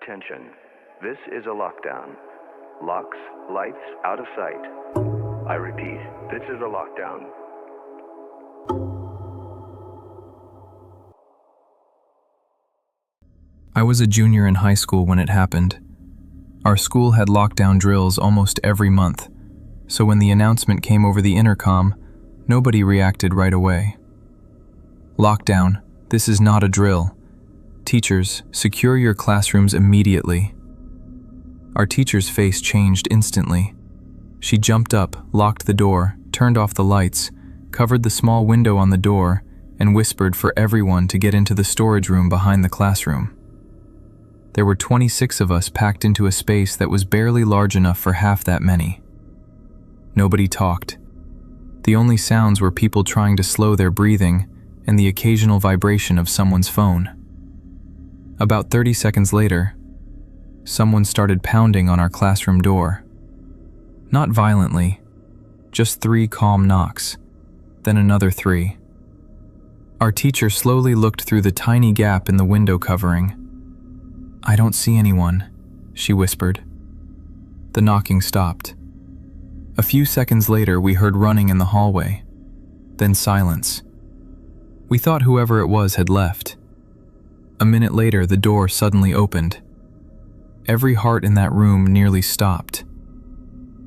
Attention. This is a lockdown. Locks, lights, out of sight. I repeat, this is a lockdown. I was a junior in high school when it happened. Our school had lockdown drills almost every month, so when the announcement came over the intercom, nobody reacted right away. Lockdown, this is not a drill. Teachers, secure your classrooms immediately. Our teacher's face changed instantly. She jumped up, locked the door, turned off the lights, covered the small window on the door, and whispered for everyone to get into the storage room behind the classroom. There were 26 of us packed into a space that was barely large enough for half that many. Nobody talked. The only sounds were people trying to slow their breathing and the occasional vibration of someone's phone. About 30 seconds later, someone started pounding on our classroom door. Not violently, just 3 calm knocks, then another 3. Our teacher slowly looked through the tiny gap in the window covering. "I don't see anyone," she whispered. The knocking stopped. A few seconds later, we heard running in the hallway, then silence. We thought whoever it was had left. A minute later, the door suddenly opened. Every heart in that room nearly stopped.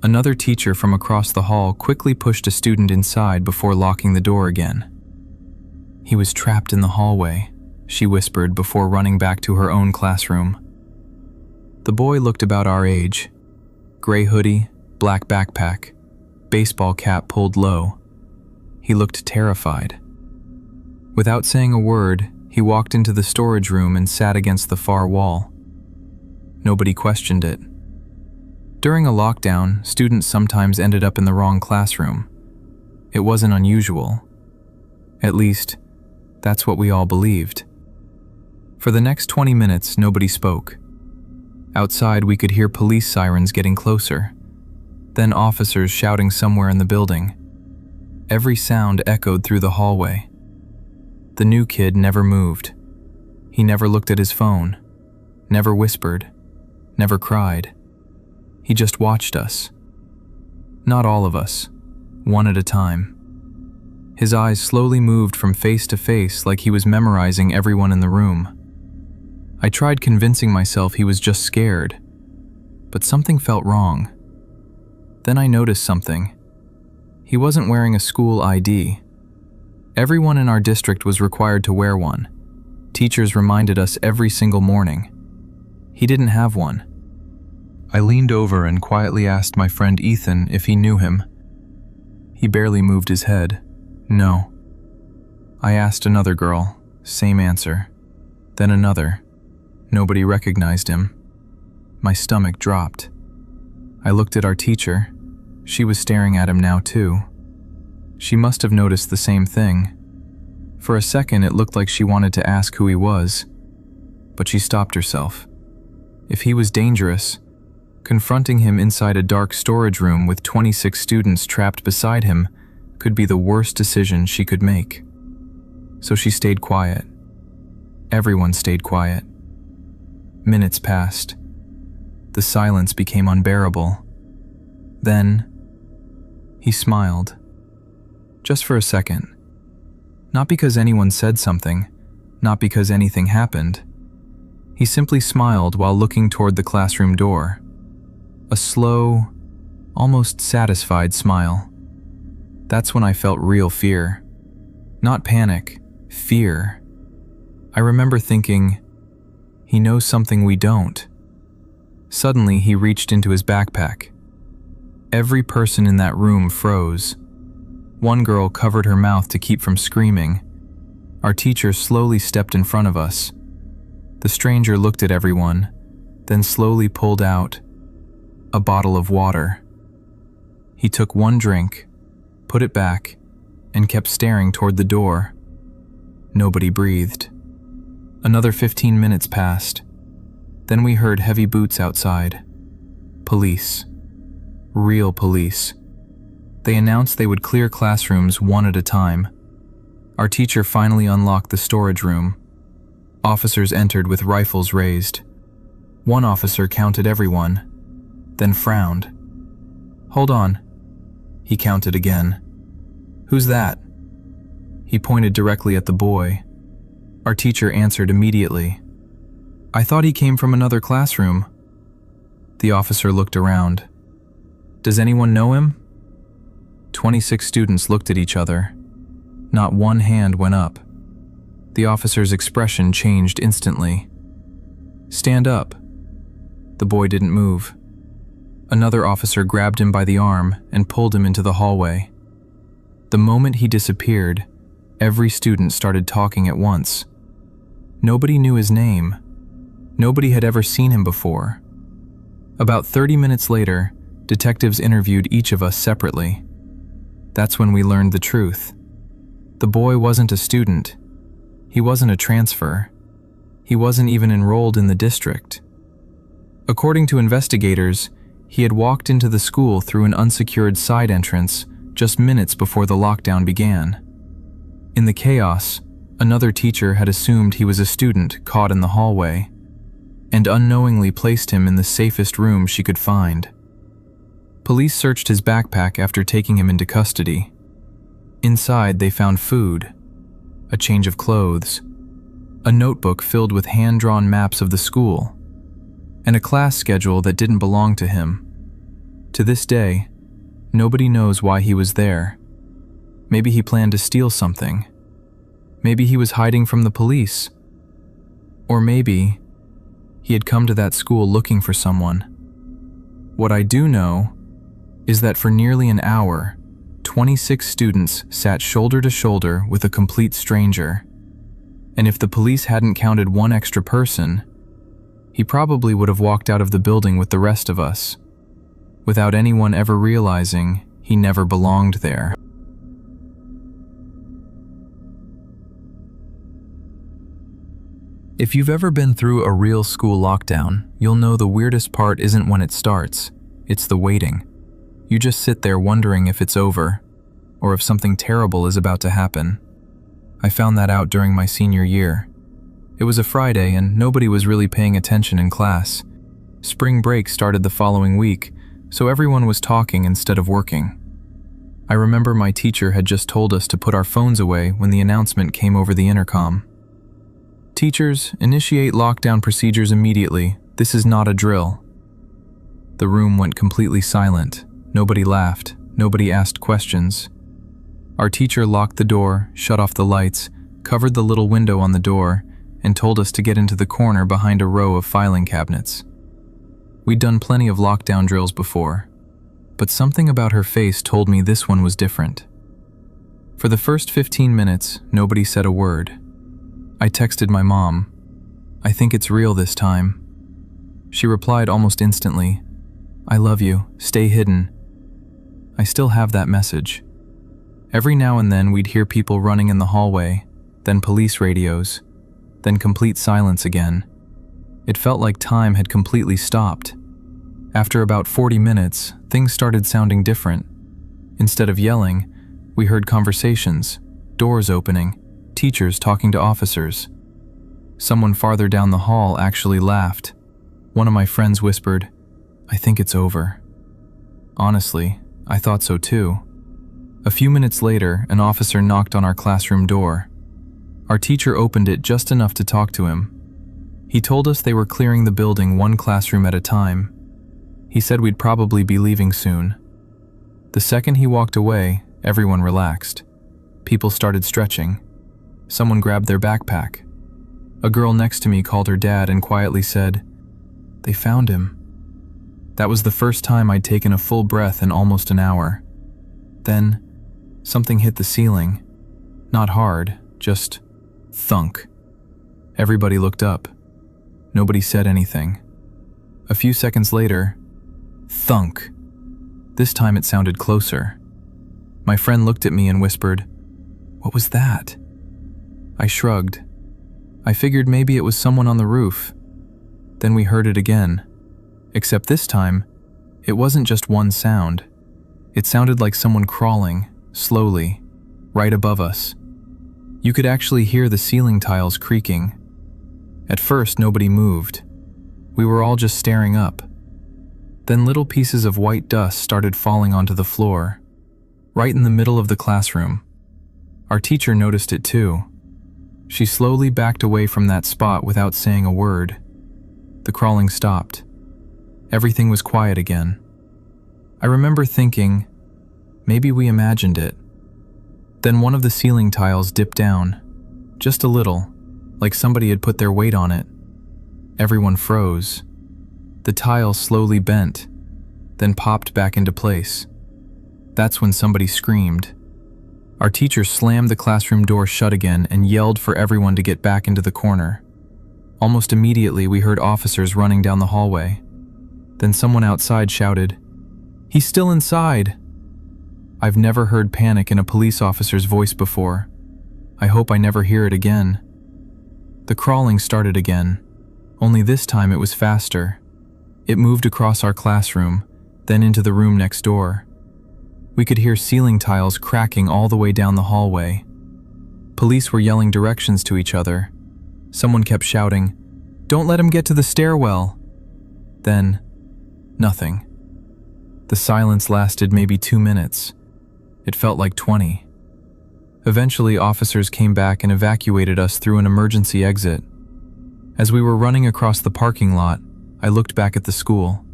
Another teacher from across the hall quickly pushed a student inside before locking the door again. "He was trapped in the hallway," she whispered before running back to her own classroom. The boy looked about our age. Gray hoodie, black backpack, baseball cap pulled low. He looked terrified. Without saying a word, he walked into the storage room and sat against the far wall. Nobody questioned it. During a lockdown, students sometimes ended up in the wrong classroom. It wasn't unusual. At least, that's what we all believed. For the next 20 minutes, nobody spoke. Outside, we could hear police sirens getting closer, then officers shouting somewhere in the building. Every sound echoed through the hallway. The new kid never moved. He never looked at his phone, never whispered, never cried. He just watched us. Not all of us, one at a time. His eyes slowly moved from face to face like he was memorizing everyone in the room. I tried convincing myself he was just scared, but something felt wrong. Then I noticed something. He wasn't wearing a school ID. Everyone in our district was required to wear one. Teachers reminded us every single morning. He didn't have one. I leaned over and quietly asked my friend Ethan if he knew him. He barely moved his head. No. I asked another girl, same answer. Then another. Nobody recognized him. My stomach dropped. I looked at our teacher. She was staring at him now too. She must have noticed the same thing. For a second, it looked like she wanted to ask who he was, but she stopped herself. If he was dangerous, confronting him inside a dark storage room with 26 students trapped beside him could be the worst decision she could make. So she stayed quiet. Everyone stayed quiet. Minutes passed. The silence became unbearable. Then, he smiled. Just for a second. Not because anyone said something, not because anything happened. He simply smiled while looking toward the classroom door. A slow, almost satisfied smile. That's when I felt real fear. Not panic, fear. I remember thinking, he knows something we don't. Suddenly, he reached into his backpack. Every person in that room froze. One girl covered her mouth to keep from screaming. Our teacher slowly stepped in front of us. The stranger looked at everyone, then slowly pulled out a bottle of water. He took one drink, put it back, and kept staring toward the door. Nobody breathed. Another 15 minutes passed. Then we heard heavy boots outside. Police. Real police. They announced they would clear classrooms one at a time. Our teacher finally unlocked the storage room. Officers entered with rifles raised. One officer counted everyone, then frowned. "Hold on." He counted again. "Who's that?" He pointed directly at the boy. Our teacher answered immediately. "I thought he came from another classroom." The officer looked around. "Does anyone know him?" 26 students looked at each other. Not one hand went up. The officer's expression changed instantly. "Stand up." The boy didn't move. Another officer grabbed him by the arm and pulled him into the hallway. The moment he disappeared, every student started talking at once. Nobody knew his name. Nobody had ever seen him before. About 30 minutes later, detectives interviewed each of us separately. That's when we learned the truth. The boy wasn't a student. He wasn't a transfer. He wasn't even enrolled in the district. According to investigators, he had walked into the school through an unsecured side entrance just minutes before the lockdown began. In the chaos, another teacher had assumed he was a student caught in the hallway, and unknowingly placed him in the safest room she could find. Police searched his backpack after taking him into custody. Inside, they found food, a change of clothes, a notebook filled with hand-drawn maps of the school, and a class schedule that didn't belong to him. To this day, nobody knows why he was there. Maybe he planned to steal something. Maybe he was hiding from the police. Or maybe he had come to that school looking for someone. What I do know is that for nearly an hour, 26 students sat shoulder to shoulder with a complete stranger. And if the police hadn't counted one extra person, he probably would have walked out of the building with the rest of us, without anyone ever realizing he never belonged there. If you've ever been through a real school lockdown, you'll know the weirdest part isn't when it starts, it's the waiting. You just sit there wondering if it's over, or if something terrible is about to happen. I found that out during my senior year. It was a Friday and nobody was really paying attention in class. Spring break started the following week, so everyone was talking instead of working. I remember my teacher had just told us to put our phones away when the announcement came over the intercom. "Teachers, initiate lockdown procedures immediately. This is not a drill." The room went completely silent. Nobody laughed. Nobody asked questions. Our teacher locked the door, shut off the lights, covered the little window on the door, and told us to get into the corner behind a row of filing cabinets. We'd done plenty of lockdown drills before, but something about her face told me this one was different. For the first 15 minutes, nobody said a word. I texted my mom, "I think it's real this time." She replied almost instantly, "I love you, stay hidden." I still have that message. Every now and then we'd hear people running in the hallway, then police radios, then complete silence again. It felt like time had completely stopped. After about 40 minutes, things started sounding different. Instead of yelling, we heard conversations, doors opening, teachers talking to officers. Someone farther down the hall actually laughed. One of my friends whispered, "I think it's over." Honestly, I thought so too. A few minutes later, an officer knocked on our classroom door. Our teacher opened it just enough to talk to him. He told us they were clearing the building one classroom at a time. He said we'd probably be leaving soon. The second he walked away, everyone relaxed. People started stretching. Someone grabbed their backpack. A girl next to me called her dad and quietly said, "They found him." That was the first time I'd taken a full breath in almost an hour. Then, something hit the ceiling. Not hard, just thunk. Everybody looked up. Nobody said anything. A few seconds later, thunk. This time it sounded closer. My friend looked at me and whispered, "What was that?" I shrugged. I figured maybe it was someone on the roof. Then we heard it again. Except this time, it wasn't just one sound. It sounded like someone crawling, slowly, right above us. You could actually hear the ceiling tiles creaking. At first, nobody moved. We were all just staring up. Then little pieces of white dust started falling onto the floor, right in the middle of the classroom. Our teacher noticed it too. She slowly backed away from that spot without saying a word. The crawling stopped. Everything was quiet again. I remember thinking, maybe we imagined it. Then one of the ceiling tiles dipped down, just a little, like somebody had put their weight on it. Everyone froze. The tile slowly bent, then popped back into place. That's when somebody screamed. Our teacher slammed the classroom door shut again and yelled for everyone to get back into the corner. Almost immediately, we heard officers running down the hallway. Then someone outside shouted, "He's still inside!" I've never heard panic in a police officer's voice before. I hope I never hear it again. The crawling started again, only this time it was faster. It moved across our classroom, then into the room next door. We could hear ceiling tiles cracking all the way down the hallway. Police were yelling directions to each other. Someone kept shouting, "Don't let him get to the stairwell." Then, nothing. The silence lasted maybe 2 minutes. It felt like 20. Eventually, officers came back and evacuated us through an emergency exit. As we were running across the parking lot, I looked back at the school.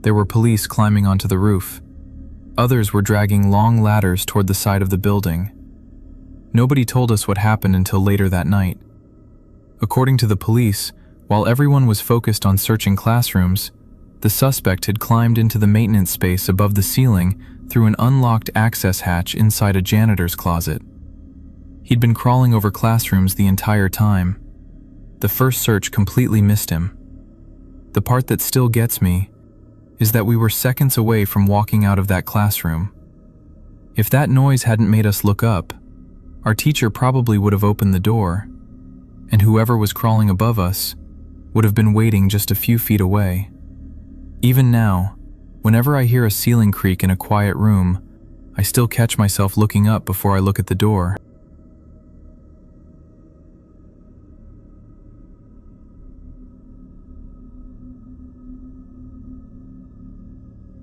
There were police climbing onto the roof. Others were dragging long ladders toward the side of the building. Nobody told us what happened until later that night. According to the police, while everyone was focused on searching classrooms, the suspect had climbed into the maintenance space above the ceiling through an unlocked access hatch inside a janitor's closet. He'd been crawling over classrooms the entire time. The first search completely missed him. The part that still gets me is that we were seconds away from walking out of that classroom. If that noise hadn't made us look up, our teacher probably would have opened the door, and whoever was crawling above us would have been waiting just a few feet away. Even now, whenever I hear a ceiling creak in a quiet room, I still catch myself looking up before I look at the door.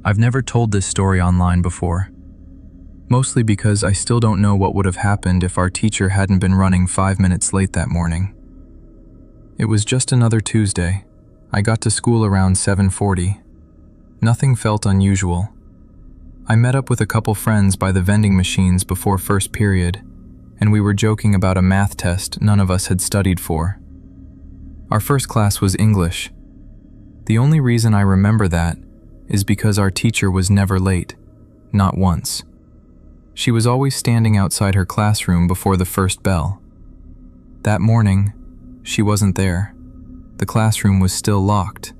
I've never told this story online before, mostly because I still don't know what would have happened if our teacher hadn't been running 5 minutes late that morning. It was just another Tuesday. I got to school around 7:40. Nothing felt unusual. I met up with a couple friends by the vending machines before first period, and we were joking about a math test none of us had studied for. Our first class was English. The only reason I remember that is because our teacher was never late, not once. She was always standing outside her classroom before the first bell. That morning, she wasn't there. The classroom was still locked.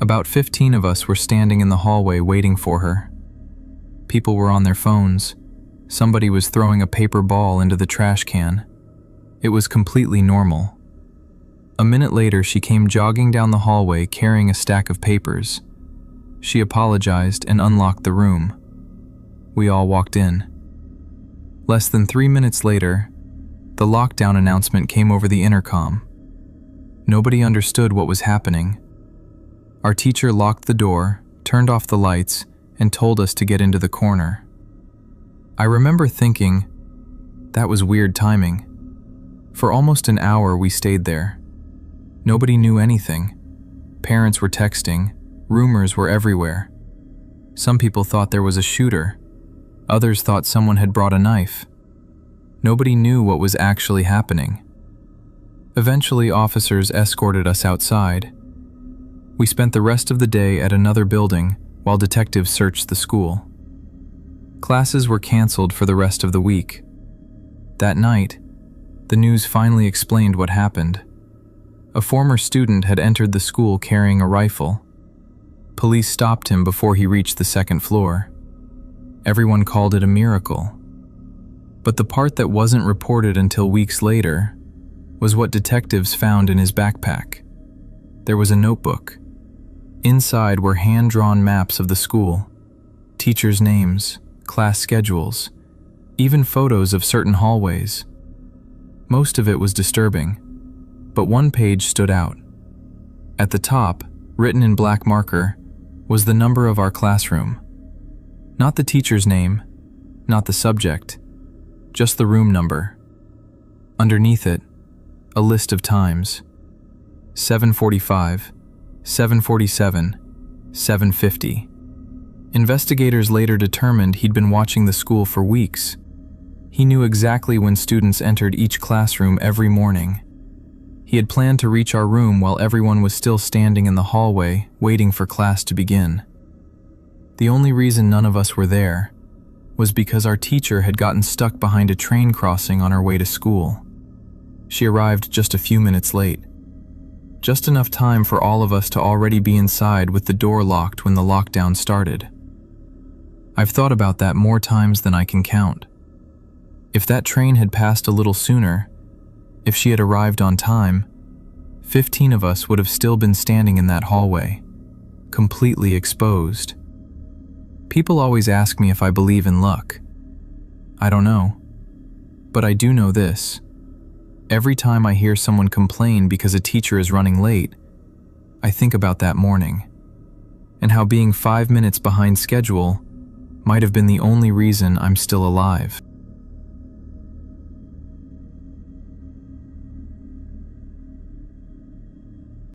About 15 of us were standing in the hallway waiting for her. People were on their phones. Somebody was throwing a paper ball into the trash can. It was completely normal. A minute later, she came jogging down the hallway carrying a stack of papers. She apologized and unlocked the room. We all walked in. Less than 3 minutes later, the lockdown announcement came over the intercom. Nobody understood what was happening. Our teacher locked the door, turned off the lights, and told us to get into the corner. I remember thinking, that was weird timing. For almost an hour we stayed there. Nobody knew anything. Parents were texting. Rumors were everywhere. Some people thought there was a shooter. Others thought someone had brought a knife. Nobody knew what was actually happening. Eventually, officers escorted us outside. We spent the rest of the day at another building while detectives searched the school. Classes were canceled for the rest of the week. That night, the news finally explained what happened. A former student had entered the school carrying a rifle. Police stopped him before he reached the second floor. Everyone called it a miracle. But the part that wasn't reported until weeks later was what detectives found in his backpack. There was a notebook. Inside were hand-drawn maps of the school, teachers' names, class schedules, even photos of certain hallways. Most of it was disturbing, but one page stood out. At the top, written in black marker, was the number of our classroom. Not the teacher's name, not the subject, just the room number. Underneath it, a list of times: 7:45, 7:47, 7:50. Investigators later determined he'd been watching the school for weeks. He knew exactly when students entered each classroom every morning. He had planned to reach our room while everyone was still standing in the hallway, waiting for class to begin. The only reason none of us were there was because our teacher had gotten stuck behind a train crossing on her way to school. She arrived just a few minutes late. Just enough time for all of us to already be inside with the door locked when the lockdown started. I've thought about that more times than I can count. If that train had passed a little sooner, if she had arrived on time, 15 of us would have still been standing in that hallway, completely exposed. People always ask me if I believe in luck. I don't know. But I do know this. Every time I hear someone complain because a teacher is running late, I think about that morning, and how being 5 minutes behind schedule might have been the only reason I'm still alive.